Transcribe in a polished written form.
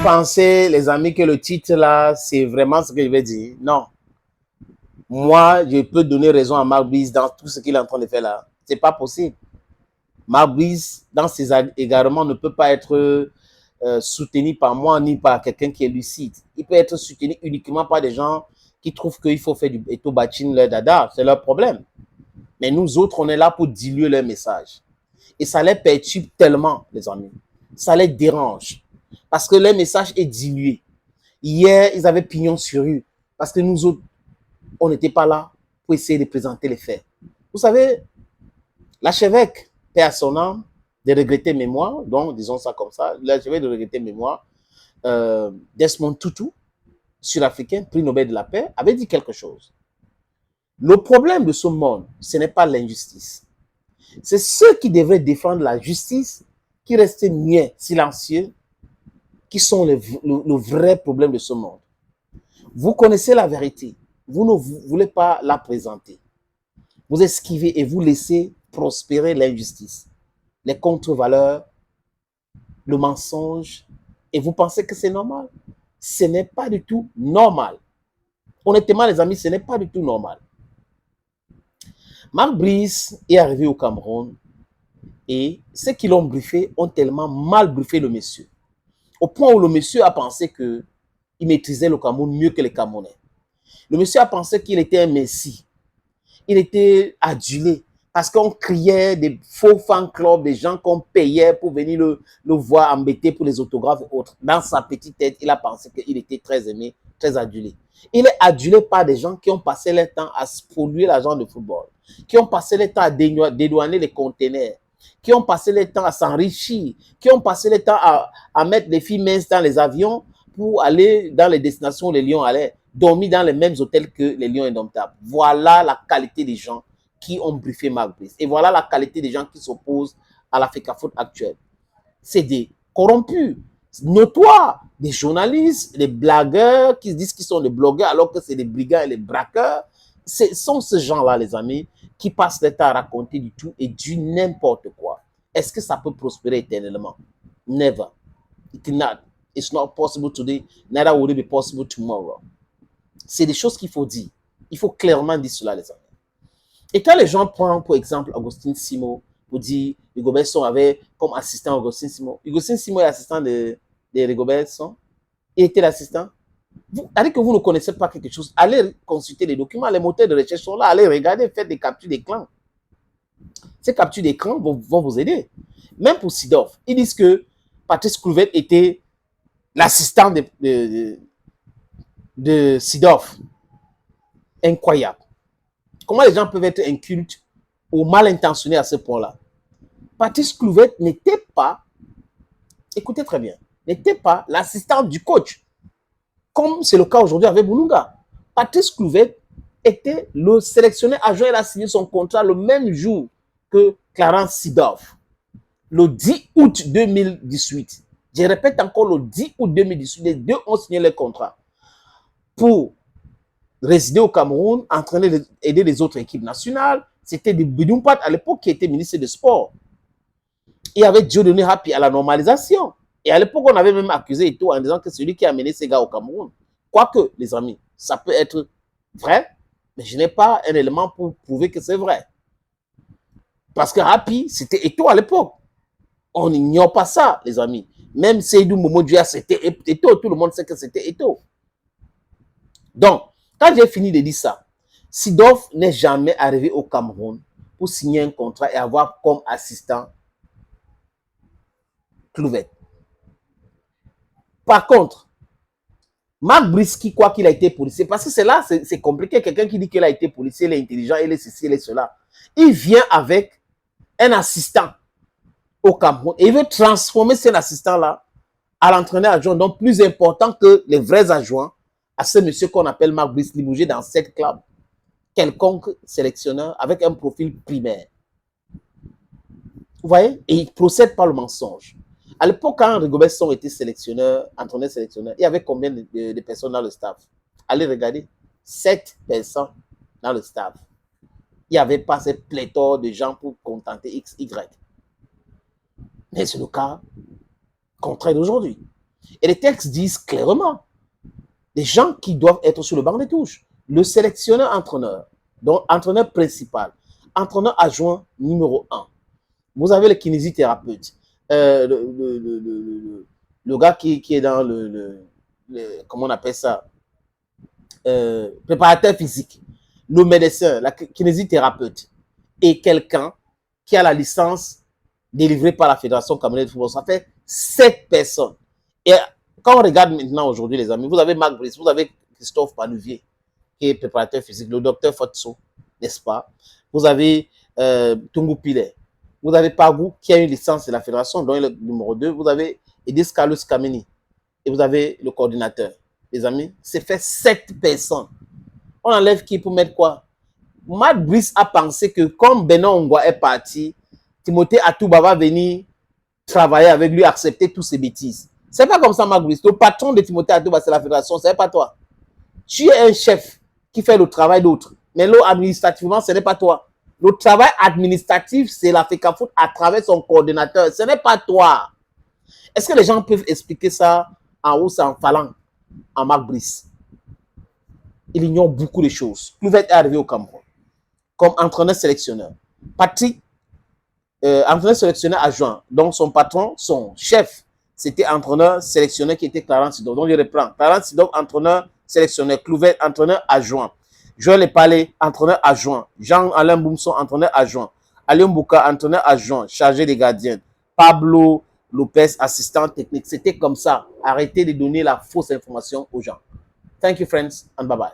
pensez, les amis, que le titre là, c'est vraiment ce que je vais dire? Non. Moi, je peux donner raison à Marc Brice dans tout ce qu'il est en train de faire là. C'est pas possible. Marc Brice, dans ses égarements, ne peut pas être soutenu par moi ni par quelqu'un qui est lucide. Il peut être soutenu uniquement par des gens qui trouvent qu'il faut faire du Eto Bachin leur dada. C'est leur problème. Mais nous autres, on est là pour diluer leur message. Et ça les perturbe tellement, les amis. Ça les dérange. Parce que leur message est dilué. Hier, ils avaient pignon sur rue. Parce que nous autres, on n'était pas là pour essayer de présenter les faits. Vous savez, l'archevêque, paix à son âme, de regretter mémoire, donc disons ça comme ça, l'archevêque de regretter mémoire, Desmond Tutu, sud-africain, prix Nobel de la paix, avait dit quelque chose. Le problème de ce monde, ce n'est pas l'injustice. C'est ceux qui devraient défendre la justice, qui restent muets, silencieux, qui sont le vrai problème de ce monde. Vous connaissez la vérité, vous ne voulez pas la présenter. Vous esquivez et vous laissez prospérer l'injustice, les contre-valeurs, le mensonge, et vous pensez que c'est normal. Ce n'est pas du tout normal. Honnêtement, les amis, ce n'est pas du tout normal. Marc Brice est arrivé au Cameroun et ceux qui l'ont briefé ont tellement mal briefé le monsieur. Au point où le monsieur a pensé qu'il maîtrisait le Cameroun mieux que les Camerounais. Le monsieur a pensé qu'il était un messie. Il était adulé parce qu'on criait des faux fan clubs, des gens qu'on payait pour venir le voir embêter pour les autographes et autres. Dans sa petite tête, il a pensé qu'il était très aimé, très adulé. Il est adulé par des gens qui ont passé leur temps à polluer l'argent de football, qui ont passé leur temps à dédouaner les conteneurs, qui ont passé leur temps à s'enrichir, qui ont passé leur temps à mettre des filles minces dans les avions pour aller dans les destinations où les lions allaient, dormir dans les mêmes hôtels que les lions indomptables. Voilà la qualité des gens qui ont briefé Marc Brice. Et voilà la qualité des gens qui s'opposent à la FECAFOOT actuelle. C'est des corrompus, notoires, des journalistes, des blagueurs qui disent qu'ils sont des blogueurs alors que c'est des brigands et des braqueurs. Ce sont ces gens-là, les amis, qui passent le temps à raconter du tout et du n'importe quoi. Est-ce que ça peut prospérer éternellement? Never. It cannot. It's not possible today, neither will it be possible tomorrow. C'est des choses qu'il faut dire. Il faut clairement dire cela, les amis. Et quand les gens prennent, pour exemple, Augustin Simo pour dire Rigobert Song avait comme assistant Augustin Simo. Augustin Simo est assistant de Rigobert Song. Il était l'assistant. Avec que vous ne connaissez pas quelque chose, allez consulter les documents, les moteurs de recherche sont là, allez regarder, faites des captures d'écran. Ces captures d'écran vont vous aider. Même pour Sidorf, ils disent que Patrice Kluivert était l'assistant de Sidorf. Incroyable. Comment les gens peuvent être incultes ou mal intentionnés à ce point-là? Patrice Kluivert n'était pas, écoutez très bien, n'était pas l'assistant du coach, comme c'est le cas aujourd'hui avec Boulunga. Patrice Kluivert était le sélectionneur adjoint. Il a signé son contrat le même jour que Clarence Seedorf, le 10 août 2018. Je répète encore, le 10 août 2018, les deux ont signé leur contrat pour résider au Cameroun, entraîner, aider les autres équipes nationales. C'était de Bidumpat à l'époque qui était ministre des Sports. Il y avait Dieudonné Hapi à la normalisation. Et à l'époque, on avait même accusé Eto'o en disant que c'est lui qui a amené ces gars au Cameroun. Quoique, les amis, ça peut être vrai, mais je n'ai pas un élément pour prouver que c'est vrai. Parce que Hapi, c'était Eto'o à l'époque. On n'ignore pas ça, les amis. Même Seydou Momodouya, c'était Eto'o. Tout le monde sait que c'était Eto'o. Donc, quand j'ai fini de dire ça, Seedorf n'est jamais arrivé au Cameroun pour signer un contrat et avoir comme assistant Kluivert. Par contre, Marc Brice, quoi qu'il a été policier, parce que c'est là, c'est compliqué. Quelqu'un qui dit qu'il a été policier, il est intelligent, il est ceci, il est cela. Il vient avec un assistant au Cameroun et il veut transformer cet assistant-là à l'entraîneur adjoint, donc plus important que les vrais adjoints, à ce monsieur qu'on appelle Marc Brice Libougé dans cette club, quelconque sélectionneur avec un profil primaire. Vous voyez? Et il procède par le mensonge. À l'époque, quand Rigobert Song était sélectionneur, entraîneur-sélectionneur, il y avait combien de personnes dans le staff? Allez regarder. 7 personnes dans le staff. Il n'y avait pas cette pléthore de gens pour contenter X, Y. Mais c'est le cas contraire d'aujourd'hui. Et les textes disent clairement, des gens qui doivent être sur le banc des touches. Le sélectionneur-entraîneur, donc entraîneur principal, entraîneur adjoint numéro 1. Vous avez le kinésithérapeute, le gars qui est dans comment on appelle ça, préparateur physique, le médecin, la kinésithérapeute et quelqu'un qui a la licence délivrée par la Fédération camerounaise de football. Ça fait 7 personnes. Et quand on regarde maintenant aujourd'hui, les amis, vous avez Marc Brice, vous avez Christophe Panuvier, qui est préparateur physique, le docteur Fotso, n'est-ce pas? Vous avez Tungu Pile, vous avez Pagou, qui a une licence de la Fédération, dont il est le numéro 2, vous avez Edis Carlos Kameni, et vous avez le coordinateur. Les amis, c'est fait 7 personnes. On enlève qui pour mettre quoi? Matt Brice a pensé que comme Benoît Ongwa est parti, Timothée Atouba va venir travailler avec lui, accepter toutes ces bêtises. C'est pas comme ça, Matt Brice. Le patron de Timothée Atouba, c'est la fédération, c'est pas toi. Tu es un chef qui fait le travail d'autres. Mais là, administrativement, ce n'est pas toi. Le travail administratif, c'est la FECAFOOT à travers son coordinateur. Ce n'est pas toi. Est-ce que les gens peuvent expliquer ça en haut, en falang, en Marc Brice? Il ignore beaucoup de choses. Clouvette est arrivé au Cameroun comme entraîneur-sélectionneur. Patrick, entraîneur-sélectionneur adjoint. Donc, son patron, son chef, c'était entraîneur-sélectionneur qui était Clarence Sidon. Donc, je reprends. Clarence Sidon, entraîneur-sélectionneur. Clouvette, entraîneur adjoint. Joël Epalé, entraîneur adjoint. Jean-Alain Boumson, entraîneur adjoint. Alion Bouka, entraîneur adjoint, chargé des gardiens. Pablo Lopez, assistant technique. C'était comme ça. Arrêtez de donner la fausse information aux gens. Thank you, friends, and bye-bye.